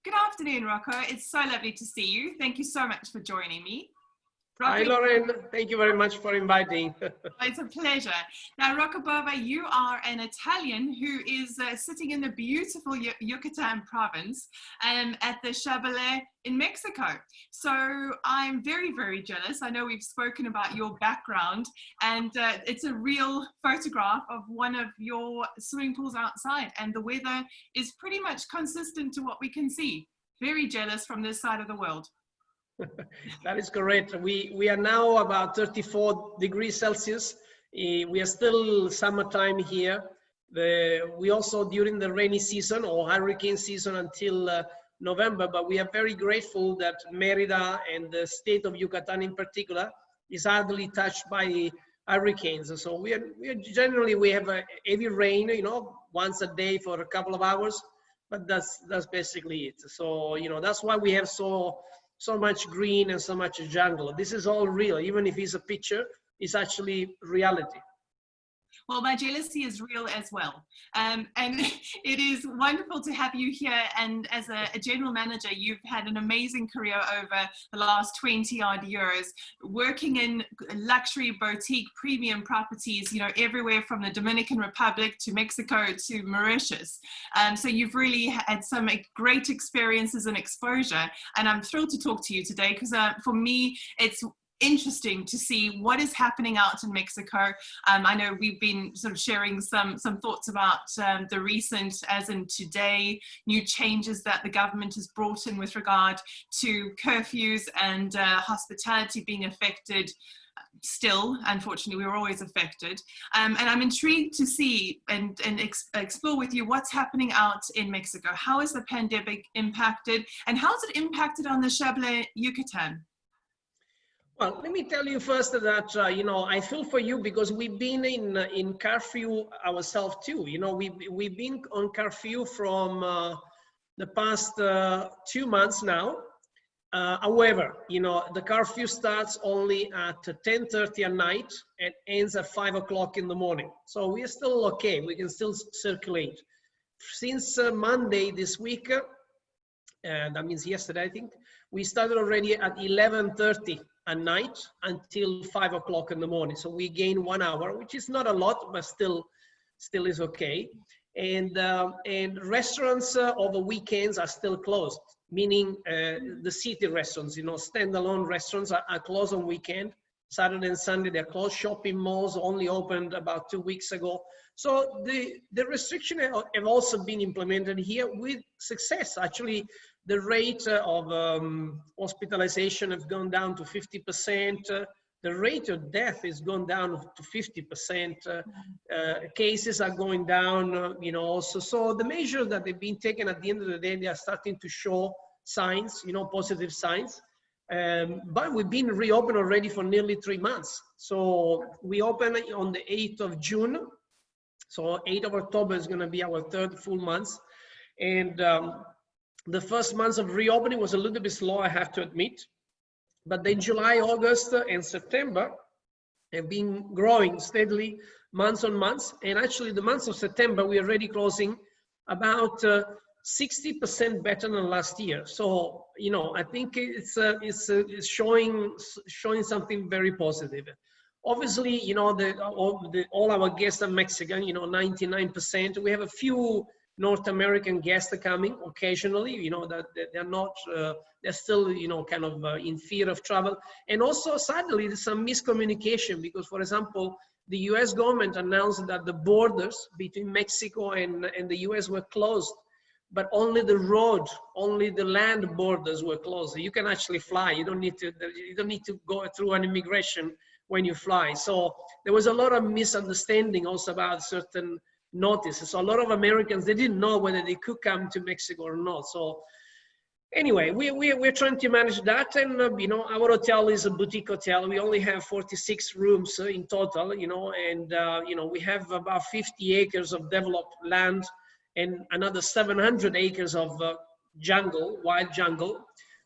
Good afternoon, Rocco. It's so lovely to see you. Thank you so much for joining me. Rocco, hi, Lauren. Thank you very much for inviting. it's a pleasure. Now, Rocco Bova, you are an Italian who is sitting in the beautiful Yucatan province at the Chablé in Mexico. So I'm very, very jealous. I know we've spoken about your background, and it's a real photograph of one of your swimming pools outside, and the weather is pretty much consistent to what we can see. Very jealous from this side of the world. That is correct. We are now about 34 degrees Celsius. We are still summertime here. We also during the rainy season or hurricane season until November, but we are very grateful that Merida and the state of Yucatan in particular is hardly touched by hurricanes. So we have a heavy rain, once a day for a couple of hours, but that's basically it. So that's why we have so much green and so much jungle. This is all real. Even if it's a picture, it's actually reality. Well, my jealousy is real as well. And it is wonderful to have you here. And as a general manager, you've had an amazing career over the last 20 odd years, working in luxury boutique premium properties, everywhere from the Dominican Republic to Mexico to Mauritius. So you've really had some great experiences and exposure. And I'm thrilled to talk to you today because for me, it's interesting to see what is happening out in Mexico. I know we've been sort of sharing some thoughts about the recent, as in today, new changes that the government has brought in with regard to curfews and hospitality being affected. Still, unfortunately, we were always affected. And I'm intrigued to see and explore with you what's happening out in Mexico. How has the pandemic impacted, and how has it impacted on the Chablé Yucatan? Well, let me tell you first that, I feel for you because we've been in curfew ourselves too. We've been on curfew from the past 2 months now. However, the curfew starts only at 10:30 at night and ends at 5 o'clock in the morning. So we are still okay. We can still circulate. Since Monday this week, that means yesterday, I think, we started already at 11:30 at night until 5 o'clock in the morning. So we gain 1 hour, which is not a lot, but still is okay. And restaurants over weekends are still closed, meaning the city restaurants, standalone restaurants are closed on weekend. Saturday and Sunday, they're closed. Shopping malls only opened about 2 weeks ago. So the restrictions have also been implemented here with success. Actually, the rate of hospitalization has gone down to 50%. The rate of death has gone down to 50%. Cases are going down, also. So the measures that they've been taken at the end of the day, they are starting to show signs, positive signs. But we've been reopened already for nearly 3 months. So we opened on the 8th of June. So 8th of October is going to be our 3rd full month. And the first months of reopening was a little bit slow, I have to admit. But then July, August, and September have been growing steadily months on months. And actually the month of September, we are already closing about 60% better than last year. So, I think it's showing something very positive. Obviously, all our guests are Mexican, 99%. We have a few North American guests are coming occasionally, that they're not, they're still, kind of in fear of travel. And also, sadly, there's some miscommunication because, for example, the US government announced that the borders between Mexico and the US were closed, but only the land borders were closed. You can actually fly. You don't need to go through an immigration when you fly. So there was a lot of misunderstanding also about certain notices. So a lot of Americans, they didn't know whether they could come to Mexico or not. So anyway, we're trying to manage that. And, our hotel is a boutique hotel. We only have 46 rooms in total, and, we have about 50 acres of developed land and another 700 acres of jungle, wild jungle.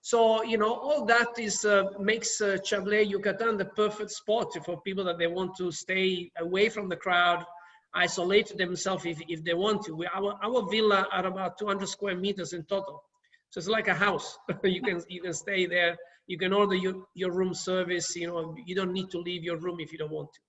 So, all that is makes Chablé Yucatan the perfect spot for people that they want to stay away from the crowd, isolate themselves if they want to. Our villa are about 200 square meters in total. So it's like a house. You can stay there. You can order your room service. You know, you don't need to leave your room if you don't want to.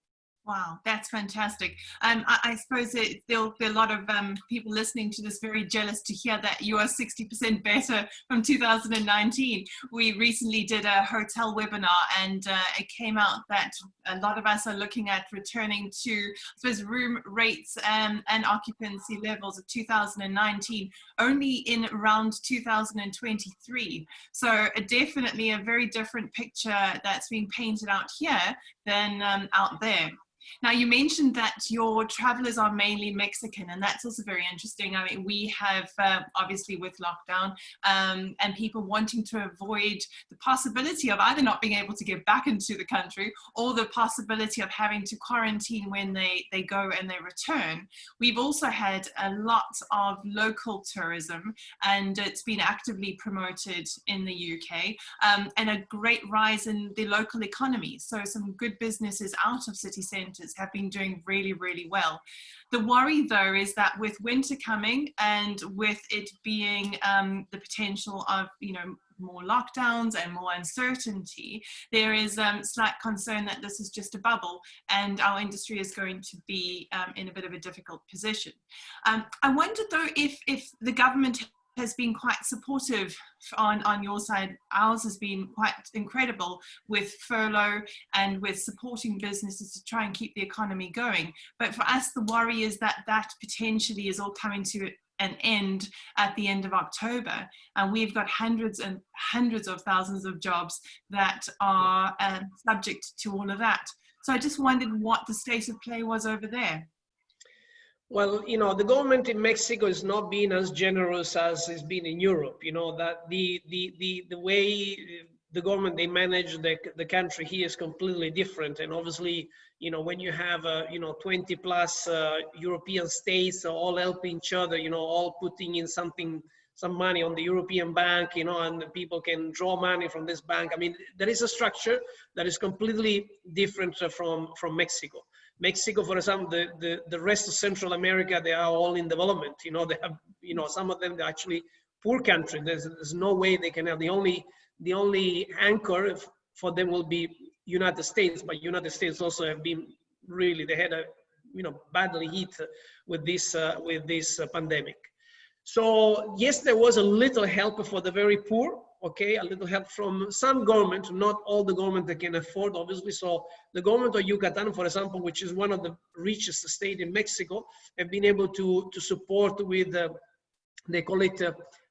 Wow, that's fantastic. I suppose there'll be a lot of people listening to this very jealous to hear that you are 60% better from 2019. We recently did a hotel webinar, and it came out that a lot of us are looking at returning to, I suppose, room rates and occupancy levels of 2019 only in around 2023. So definitely a very different picture that's being painted out here than out there. Now, you mentioned that your travelers are mainly Mexican, and that's also very interesting. I mean, we have, obviously with lockdown and people wanting to avoid the possibility of either not being able to get back into the country or the possibility of having to quarantine when they go and they return. We've also had a lot of local tourism, and it's been actively promoted in the UK, and a great rise in the local economy. So some good businesses out of city centres have been doing really, really well. The worry, though, is that with winter coming and with it being the potential of, you know, more lockdowns and more uncertainty, there is slight concern that this is just a bubble and our industry is going to be in a bit of a difficult position. I wonder, though, if the government has been quite supportive on your side. Ours has been quite incredible with furlough and with supporting businesses to try and keep the economy going. But for us, the worry is that that potentially is all coming to an end at the end of October. And we've got hundreds and hundreds of thousands of jobs that are subject to all of that. So I just wondered what the state of play was over there. Well, you know, the government in Mexico is not being as generous as it's been in Europe. You know, that the way the government, they manage the country here is completely different. And obviously, you know, when you have, 20 plus European states all helping each other, you know, all putting in some money on the European bank, you know, and people can draw money from this bank. I mean, there is a structure that is completely different from Mexico. Mexico, for example, the rest of Central America, they are all in development. You know, they have, you know, some of them, they're actually poor country. There's no way they can have the only anchor for them will be United States, but United States also have been really, they had a, you know, badly hit with this pandemic. So yes, there was a little help for the very poor. Okay, a little help from some government, not all the government that can afford, obviously. So the government of Yucatán, for example, which is one of the richest states in Mexico, have been able to support with, they call it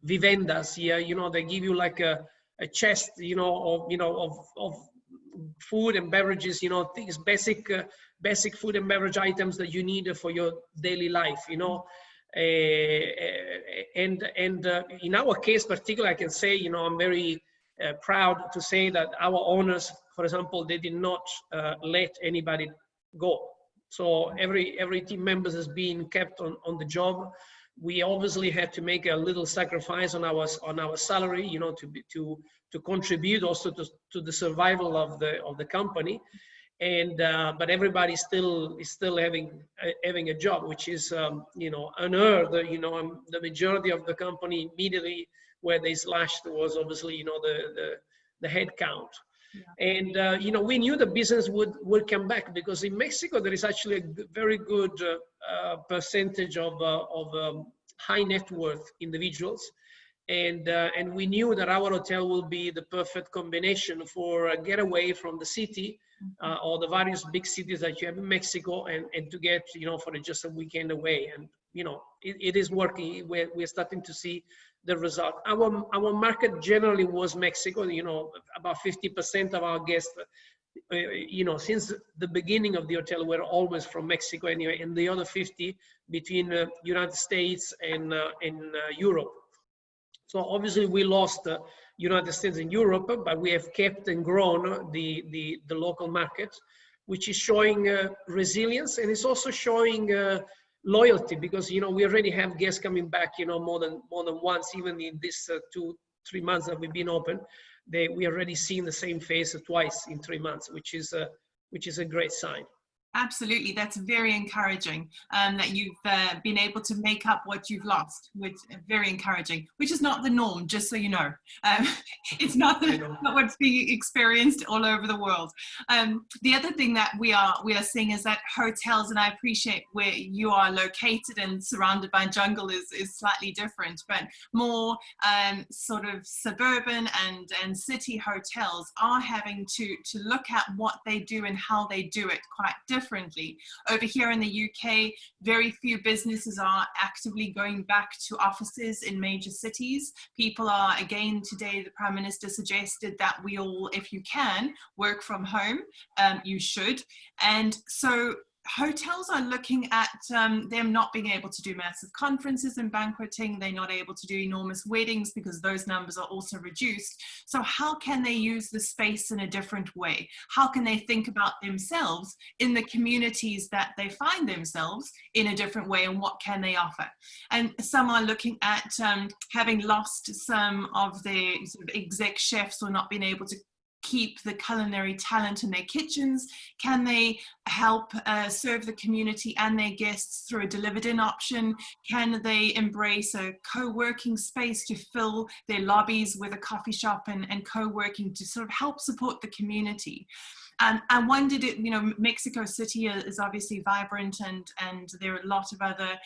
vivendas here. You know, they give you like a chest, you know, of food and beverages, you know, things, basic food and beverage items that you need for your daily life, you know. And in our case particularly, I can say, you know, I'm very proud to say that our owners, for example, they did not let anybody go. So every team members has been kept on the job. We obviously had to make a little sacrifice on our salary, you know, to contribute also to the survival of the company. And but everybody is still having a job, which is you know, unheard. You know, the majority of the company immediately where they slashed was obviously, you know, the head count. Yeah. And you know, we knew the business would come back, because in Mexico there is actually a very good percentage of high net worth individuals. And we knew that our hotel will be the perfect combination for a getaway from the city, or the various big cities that you have in Mexico, and to get, you know, for just a weekend away. And, you know, it is working. We're starting to see the result. Our market generally was Mexico. You know, about 50% of our guests, you know, since the beginning of the hotel were always from Mexico anyway, and the other 50 between United States and Europe. So obviously we lost United States and Europe, but we have kept and grown the local market, which is showing resilience, and it's also showing loyalty, because, you know, we already have guests coming back, you know, more than once, even in this 2-3 months that we've been open. We already seen the same face twice in 3 months, which is a great sign. Absolutely, that's very encouraging that you've been able to make up what you've lost, which is very encouraging, which is not the norm, just so you know. It's not what's being experienced all over the world. The other thing that we are seeing is that hotels, and I appreciate where you are located and surrounded by jungle is slightly different, but more sort of suburban and city hotels are having to look at what they do and how they do it quite differently. Over here in the UK, very few businesses are actively going back to offices in major cities. People are, again, today the Prime Minister suggested that we all, if you can, work from home. You should. And so hotels are looking at them not being able to do massive conferences and banqueting. They're not able to do enormous weddings because those numbers are also reduced. So how can they use the space in a different way? How can they think about themselves in the communities that they find themselves in a different way, and what can they offer? And some are looking at having lost some of their sort of exec chefs or not being able to keep the culinary talent in their kitchens. Can they help serve the community and their guests through a delivered-in option? Can they embrace a co-working space to fill their lobbies with a coffee shop and co-working to sort of help support the community? I wondered, Mexico City is obviously vibrant, and there are a lot of other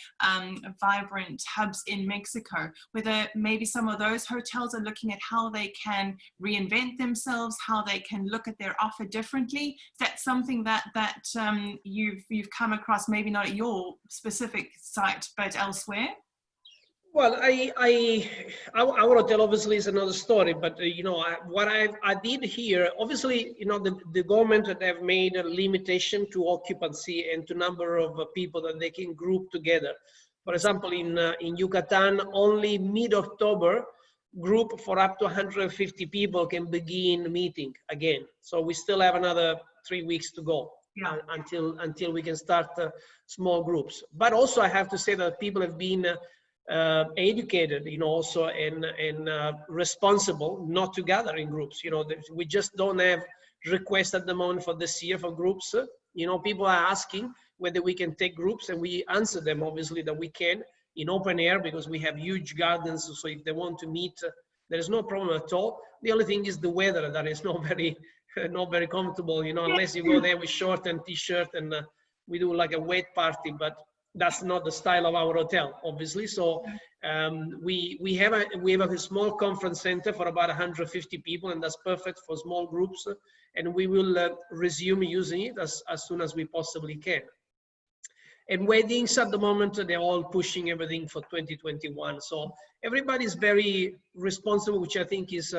vibrant hubs in Mexico, whether maybe some of those hotels are looking at how they can reinvent themselves, how they can look at their offer differently. Is that something that you've come across, maybe not at your specific site, but elsewhere? Well, our hotel obviously is another story, but what I did here, obviously, the government that have made a limitation to occupancy and to number of people that they can group together. For example, in Yucatan, only mid-October, group for up to 150 people can begin meeting again. So we still have another 3 weeks to go. Yeah. Until we can start small groups. But also, I have to say that people have been educated, also and responsible not to gather in groups. We just don't have requests at the moment for this year for groups. People are asking whether we can take groups, and we answer them obviously that we can in open air because we have huge gardens. So if they want to meet, there is no problem at all. The only thing is the weather that is not very comfortable. Unless you go there with short and t-shirt and we do like a wet party, but that's not the style of our hotel, obviously. So we have a small conference center for about 150 people, and that's perfect for small groups. And we will resume using it as soon as we possibly can. And weddings at the moment, they're all pushing everything for 2021. So everybody's very responsible, which I think is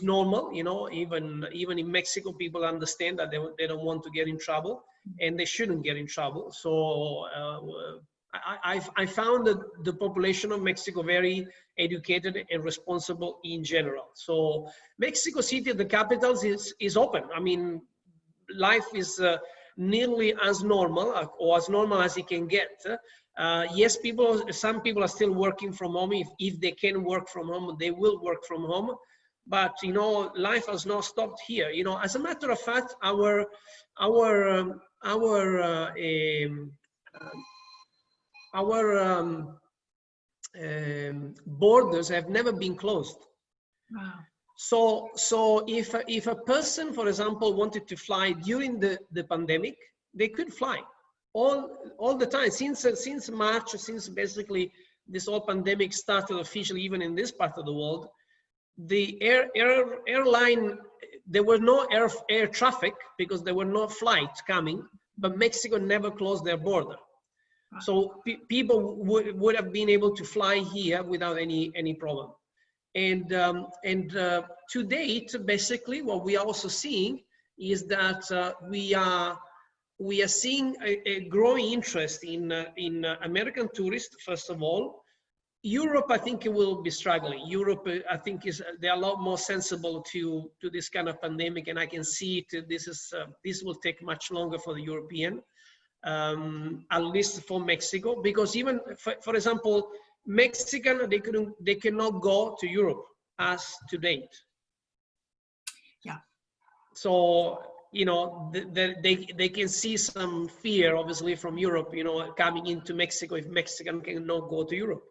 normal. Even in Mexico, people understand that they don't want to get in trouble, and they shouldn't get in trouble. So I found that the population of Mexico very educated and responsible in general. So Mexico City, the capital, is open. I mean, life is nearly as normal, or as normal as it can get. Yes, some people are still working from home. If they can work from home, they will work from home. But life has not stopped here. As a matter of fact, our borders have never been closed. Wow. So if a person, for example, wanted to fly during the pandemic, they could fly all the time since March, since basically this whole pandemic started officially, even in this part of the world. The airline, there were no air traffic because there were no flights coming, but Mexico never closed their border. So people would have been able to fly here without any problem. And to date, basically, what we are also seeing is that we are seeing a growing interest in American tourists, first of all. Europe, I think, will be struggling. Europe, I think, they're a lot more sensible to this kind of pandemic, and I can see it. This will take much longer for the European, at least for Mexico, because even for example, Mexican, they cannot go to Europe as to date. Yeah. So you know, they can see some fear, obviously, from Europe, you know, coming into Mexico if Mexican cannot go to Europe.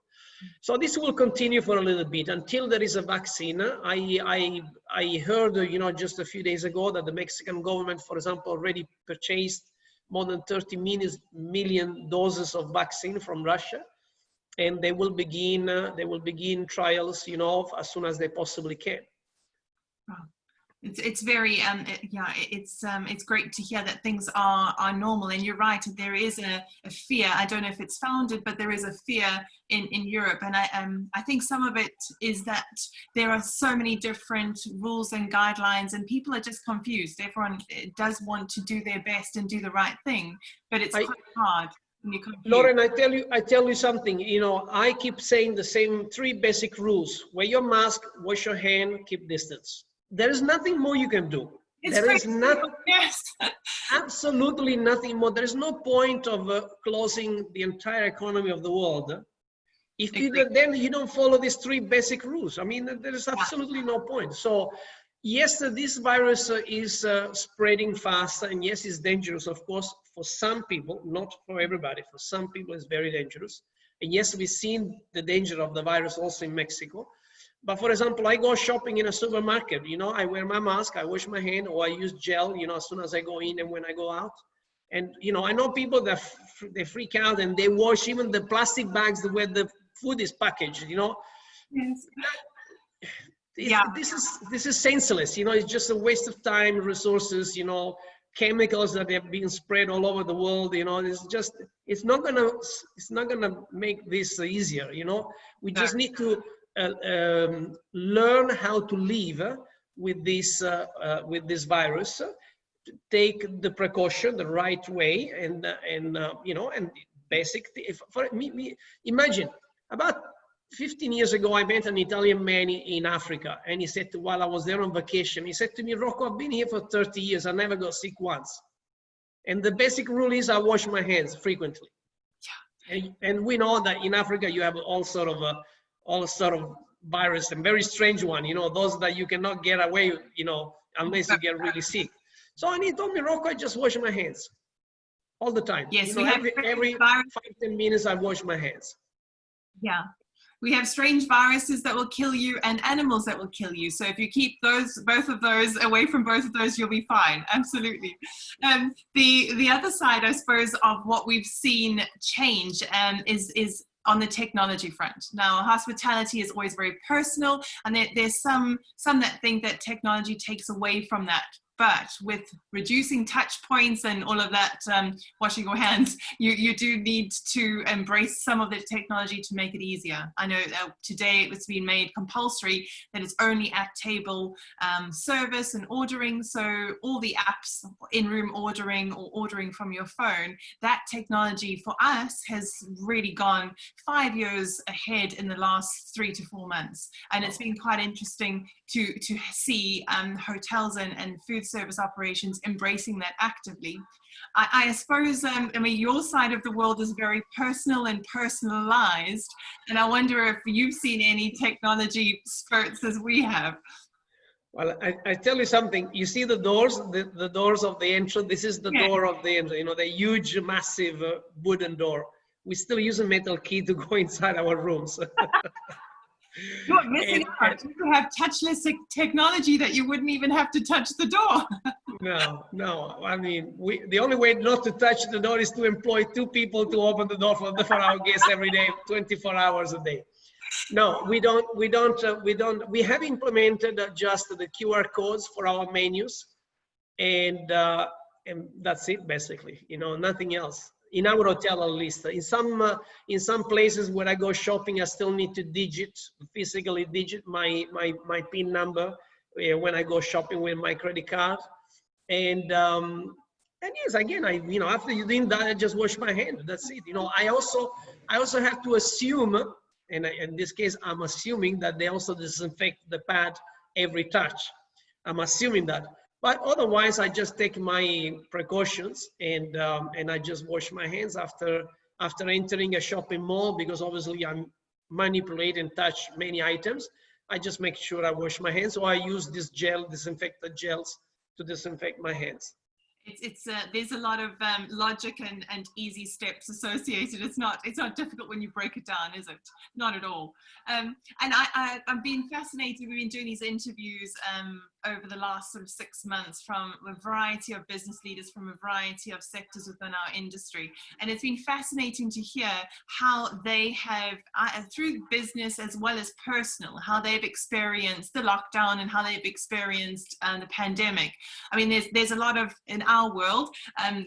So this will continue for a little bit until there is a vaccine. I heard, you know, just a few days ago that the Mexican government, for example, already purchased more than 30 million doses of vaccine from Russia, and they will begin trials, you know, as soon as they possibly can. Wow. It's very yeah, it's great to hear that things are normal, and you're right, there is a fear. I don't know if it's founded, but there is a fear in Europe, and I think some of it is that there are so many different rules and guidelines, and people are just confused. Everyone does want to do their best and do the right thing, but it's quite hard when you're confused. Lauren, I tell you something, you know, I keep saying the same 3 basic rules: wear your mask, wash your hand, keep distance. There is nothing more you can do. There is nothing, yes. Absolutely nothing more. There is no point of closing the entire economy of the world if then you don't follow these 3 basic rules. I mean, there is absolutely no point. So yes, this virus is spreading fast, and yes, it's dangerous, of course, for some people, not for everybody. For some people, it's very dangerous. And yes, we've seen the danger of the virus also in Mexico. But for example, I go shopping in a supermarket, you know, I wear my mask, I wash my hand, or I use gel, you know, as soon as I go in and when I go out. And, you know, I know people that they freak out and they wash even the plastic bags where the food is packaged, you know. Yes. This is senseless, you know, it's just a waste of time, resources, you know, chemicals that have been spread all over the world, you know. It's not gonna make this easier, you know. We just need to learn how to live with this virus, take the precaution the right way, and you know, and basic. For me, imagine about 15 years ago, I met an Italian man in Africa, and he said, while I was there on vacation, he said to me, "Rocco, I've been here for 30 years. I never got sick once. And the basic rule is I wash my hands frequently." Yeah. And we know that in Africa, you have all sort of virus, and very strange one, you know, those that you cannot get away, you know, unless you get really sick. So, and he told me, "Rocco, I just wash my hands all the time." Yes, you know, every 5-10 minutes, I wash my hands. Yeah. We have strange viruses that will kill you and animals that will kill you. So if you keep both of those away from both of those, you'll be fine. Absolutely. The other side, I suppose, of what we've seen change is on the technology front. Now, hospitality is always very personal, and there's some that think that technology takes away from that. But with reducing touch points and all of that, washing your hands, you do need to embrace some of the technology to make it easier. I know today it's been made compulsory that it's only at table service and ordering. So all the apps, in-room ordering or ordering from your phone, that technology for us has really gone 5 years ahead in the last 3 to 4 months. And it's been quite interesting to see hotels and food service operations embracing that actively. I suppose, I mean, your side of the world is very personal and personalized, and I wonder if you've seen any technology spurts as we have. Well, I tell you something. You see the doors, the doors of the entrance. This is the door of the entrance. You know, the huge, massive wooden door. We still use a metal key to go inside our rooms. You're missing out. You could have touchless technology that you wouldn't even have to touch the door. No. I mean, the only way not to touch the door is to employ 2 people to open the door for our guests every day, 24 hours a day. No, we don't. We have implemented just the QR codes for our menus, and that's it basically. You know, nothing else. In our hotel, at least. In some places where I go shopping, I still need to physically digit my PIN number when I go shopping with my credit card. And yes, again, after you doing that, I just wash my hand. That's it. You know, I also have to assume, and in this case, I'm assuming that they also disinfect the pad every touch. I'm assuming that. But otherwise, I just take my precautions, and I just wash my hands after entering a shopping mall, because obviously I manipulate and touch many items. I just make sure I wash my hands, or I use this disinfectant gels to disinfect my hands. It's there's a lot of logic and easy steps associated. It's not difficult when you break it down, is it? Not at all. And I've been fascinated. We've been doing these interviews over the last sort of 6 months from a variety of business leaders from a variety of sectors within our industry, and it's been fascinating to hear how they have, through business as well as personal, how they've experienced the lockdown and how they've experienced the pandemic. I mean, there's a lot of, in our world,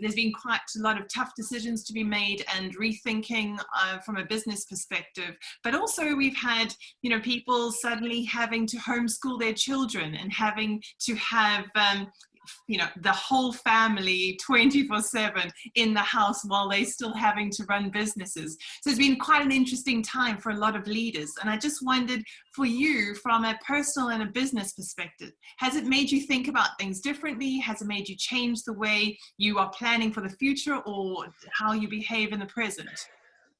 there's been quite a lot of tough decisions to be made and rethinking from a business perspective, but also we've had, you know, people suddenly having to homeschool their children and having to have you know, the whole family 24/7 in the house while they're still having to run businesses. So it's been quite an interesting time for a lot of leaders. And I just wondered, for you, from a personal and a business perspective, has it made you think about things differently? Has it made you change the way you are planning for the future, or how you behave in the present?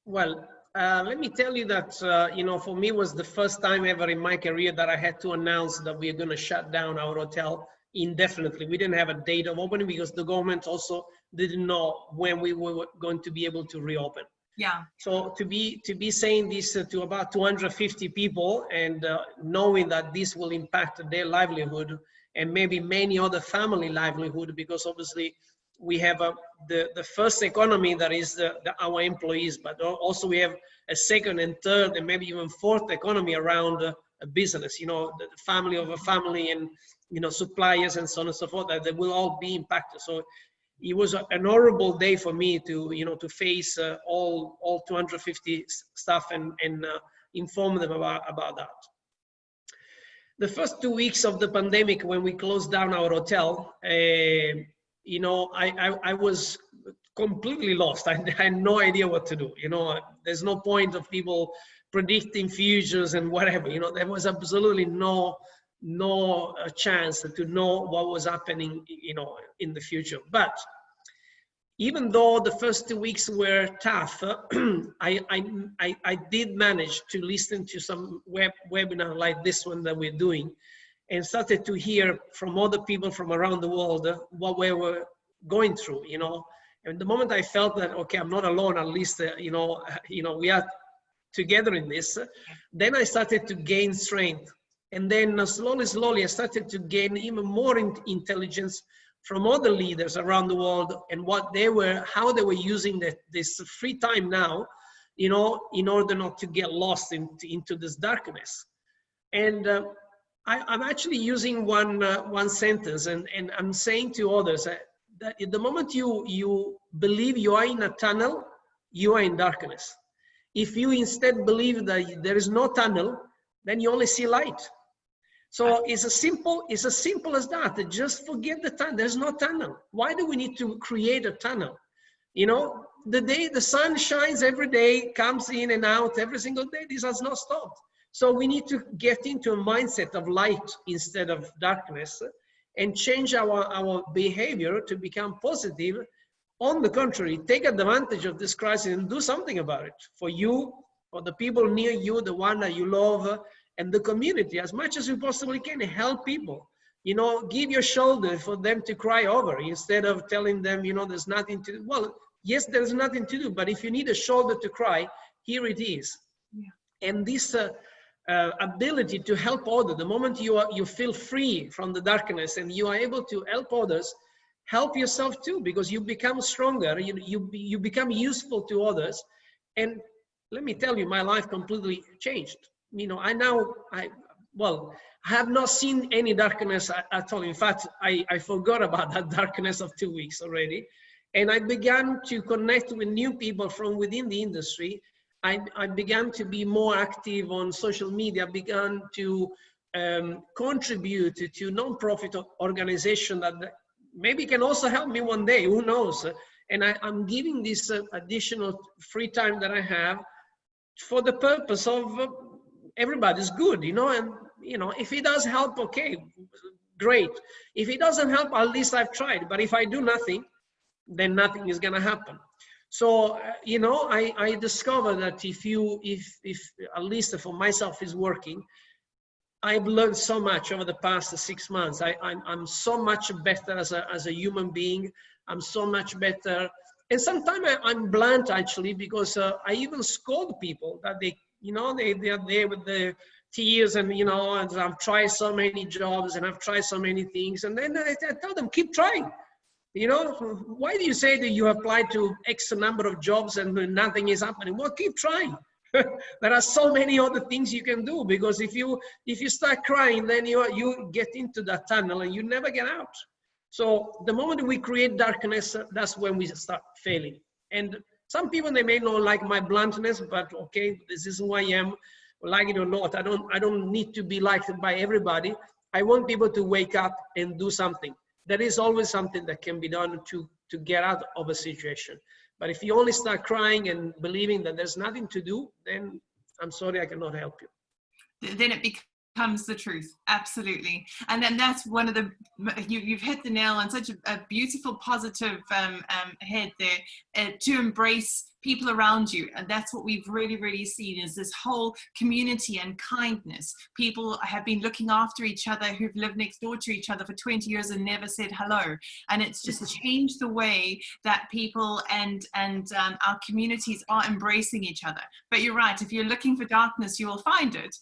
Well, let me tell you that, you know, for me, it was the first time ever in my career that I had to announce that we are going to shut down our hotel indefinitely. We didn't have a date of opening because the government also didn't know when we were going to be able to reopen. Yeah. So to be saying this to about 250 people and knowing that this will impact their livelihood and maybe many other family livelihood, because obviously we have the first economy that is our employees, but also we have a second and third and maybe even fourth economy around a business, you know, the family of a family and, you know, suppliers and so on and so forth, that they will all be impacted. So it was an horrible day for me to, you know, to face all 250 staff and inform them about that. The first 2 weeks of the pandemic, when we closed down our hotel, you know, I was completely lost. I had no idea what to do. You know, there's no point of people predicting futures and whatever. You know, there was absolutely no chance to know what was happening, you know, in the future. But even though the first 2 weeks were tough, I did manage to listen to some webinar like this one that we're doing, and started to hear from other people from around the world what we were going through, you know. And the moment I felt that, okay, I'm not alone, at least, you know, we are together in this, then I started to gain strength. And then slowly, I started to gain even more intelligence from other leaders around the world and how they were using this free time now, you know, in order not to get lost into this darkness. And I'm actually using one sentence, and I'm saying to others that at the moment you believe you are in a tunnel, you are in darkness. If you instead believe that there is no tunnel, then you only see light. So it's as simple as that. Just forget the tunnel. There's no tunnel. Why do we need to create a tunnel? You know, the day the sun shines every day, comes in and out every single day, this has not stopped. So we need to get into a mindset of light instead of darkness and change our behavior to become positive. On the contrary, take advantage of this crisis and do something about it for you, for the people near you, the one that you love, and the community. As much as you possibly can, help people. You know, give your shoulder for them to cry over instead of telling them, you know, there's nothing to do. Well, yes, there's nothing to do, but if you need a shoulder to cry, here it is. Yeah. And this ability to help others, the moment you feel free from the darkness and you are able to help others, help yourself too, because you become stronger, you become useful to others. And let me tell you, my life completely changed. You know, I have not seen any darkness at all. In fact, I forgot about that darkness of 2 weeks already. And I began to connect with new people from within the industry. I began to be more active on social media, began to contribute to non-profit organization that maybe can also help me one day, who knows? And I'm giving this additional free time that I have for the purpose of everybody's good, you know, and, you know, if it does help, okay, great. If it doesn't help, at least I've tried. But if I do nothing, then nothing is going to happen. So, you know, I discovered that if at least for myself is working, I've learned so much over the past 6 months. I'm so much better as a human being. I'm so much better. And sometimes I'm blunt actually, because I even scold people that they are there with the tears and, and I've tried so many jobs and I've tried so many things. And then I tell them, keep trying. Why do you say that you applied to X number of jobs and nothing is happening? Well, keep trying. There are so many other things you can do, because if you start crying, then you get into that tunnel and you never get out. So the moment we create darkness, that's when we start failing. And some people, they may not like my bluntness, but okay, this is who I am. Like it or not, I don't need to be liked by everybody. I want people to wake up and do something. There is always something that can be done to get out of a situation. But if you only start crying and believing that there's nothing to do, then I'm sorry, I cannot help you. Then it becomes the truth. Absolutely. And then that's one of the, you've hit the nail on such a beautiful, positive head there, to embrace people around you. And that's what we've really, really seen, is this whole community and kindness. People have been looking after each other who've lived next door to each other for 20 years and never said hello. And it's just changed the way that people and our communities are embracing each other. But you're right, if you're looking for darkness, you will find it.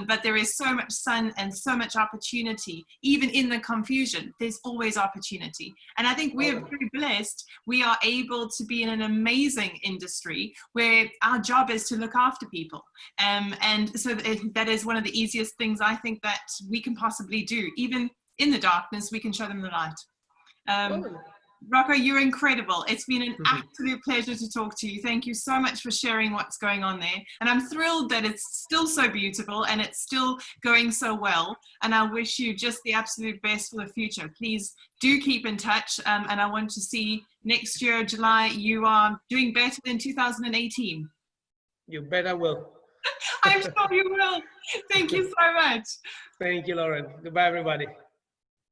But there is so much sun and so much opportunity. Even in the confusion, there's always opportunity. And I think we're very blessed. We are able to be in an amazing industry where our job is to look after people. And so that is one of the easiest things I think that we can possibly do. Even in the darkness, we can show them the light. Rocco, you're incredible. It's been an absolute pleasure to talk to you. Thank you so much for sharing what's going on there. And I'm thrilled that it's still so beautiful and it's still going so well. And I wish you just the absolute best for the future. Please do keep in touch. And I want to see next year, July, you are doing better than 2018. You bet I will. I'm sure you will. Thank you so much. Thank you, Lauren. Goodbye, everybody.